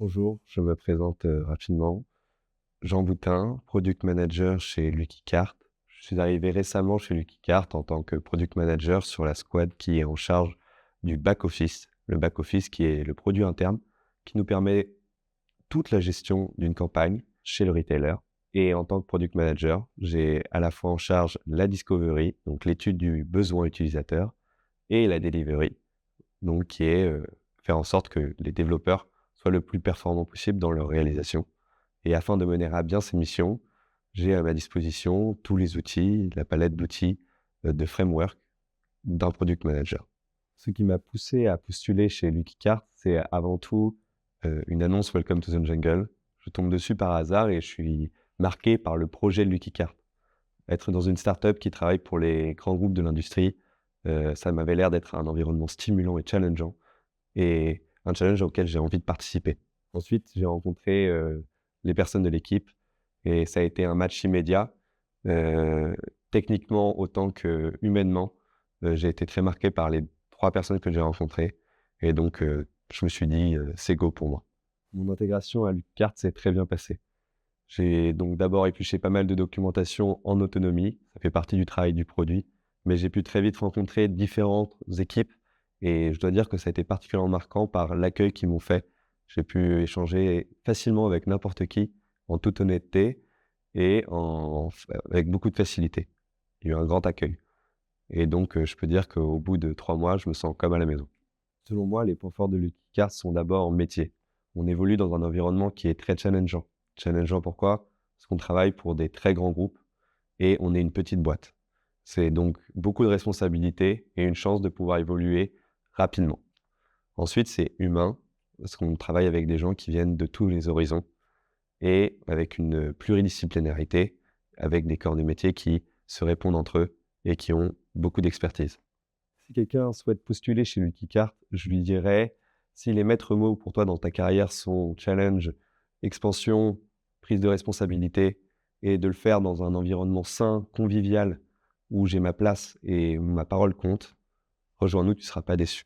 Bonjour, je me présente rapidement. Jean Boutin, Product Manager chez Lucky Cart. Je suis arrivé récemment chez Lucky Cart en tant que Product Manager sur la squad qui est en charge du back-office. Le back-office qui est le produit interne qui nous permet toute la gestion d'une campagne chez le retailer. Et en tant que Product Manager, j'ai à la fois en charge la discovery, donc l'étude du besoin utilisateur, et la delivery, donc qui est faire en sorte que les développeurs soient le plus performants possible dans leur réalisation. Et afin de mener à bien ces missions, j'ai à ma disposition tous les outils, la palette d'outils, de framework d'un product manager. Ce qui m'a poussé à postuler chez Lucky Cart, c'est avant tout une annonce Welcome to the Jungle. Je tombe dessus par hasard et je suis marqué par le projet de Lucky Cart. Être dans une startup qui travaille pour les grands groupes de l'industrie, ça m'avait l'air d'être un environnement stimulant et challengeant et un challenge auquel j'ai envie de participer. Ensuite, j'ai rencontré les personnes de l'équipe et ça a été un match immédiat. Heu, Techniquement autant que humainement, j'ai été très marqué par les 3 personnes que j'ai rencontrées et donc je me suis dit: «C'est go pour moi». Mon intégration à Luckcart s'est très bien passée. J'ai donc d'abord épluché pas mal de documentation en autonomie, ça fait partie du travail du produit, mais j'ai pu très vite rencontrer différentes équipes et je dois dire que ça a été particulièrement marquant par l'accueil qu'ils m'ont fait. J'ai pu échanger facilement avec n'importe qui, en toute honnêteté et avec beaucoup de facilité. Il y a eu un grand accueil et donc je peux dire qu'au bout de 3 mois, je me sens comme à la maison. Selon moi, les points forts de Lucky sont d'abord métier. On évolue dans un environnement qui est très challengeant. Challengeant pourquoi? Parce qu'on travaille pour des très grands groupes et on est une petite boîte. C'est donc beaucoup de responsabilités et une chance de pouvoir évoluer rapidement. Ensuite, c'est humain, parce qu'on travaille avec des gens qui viennent de tous les horizons et avec une pluridisciplinarité, avec des corps de métier qui se répondent entre eux et qui ont beaucoup d'expertise. Si quelqu'un souhaite postuler chez Lucky Cart, je lui dirais, si les maîtres mots pour toi dans ta carrière sont challenge, expansion, prise de responsabilité et de le faire dans un environnement sain, convivial, où j'ai ma place et où ma parole compte, rejoins-nous, tu ne seras pas déçu.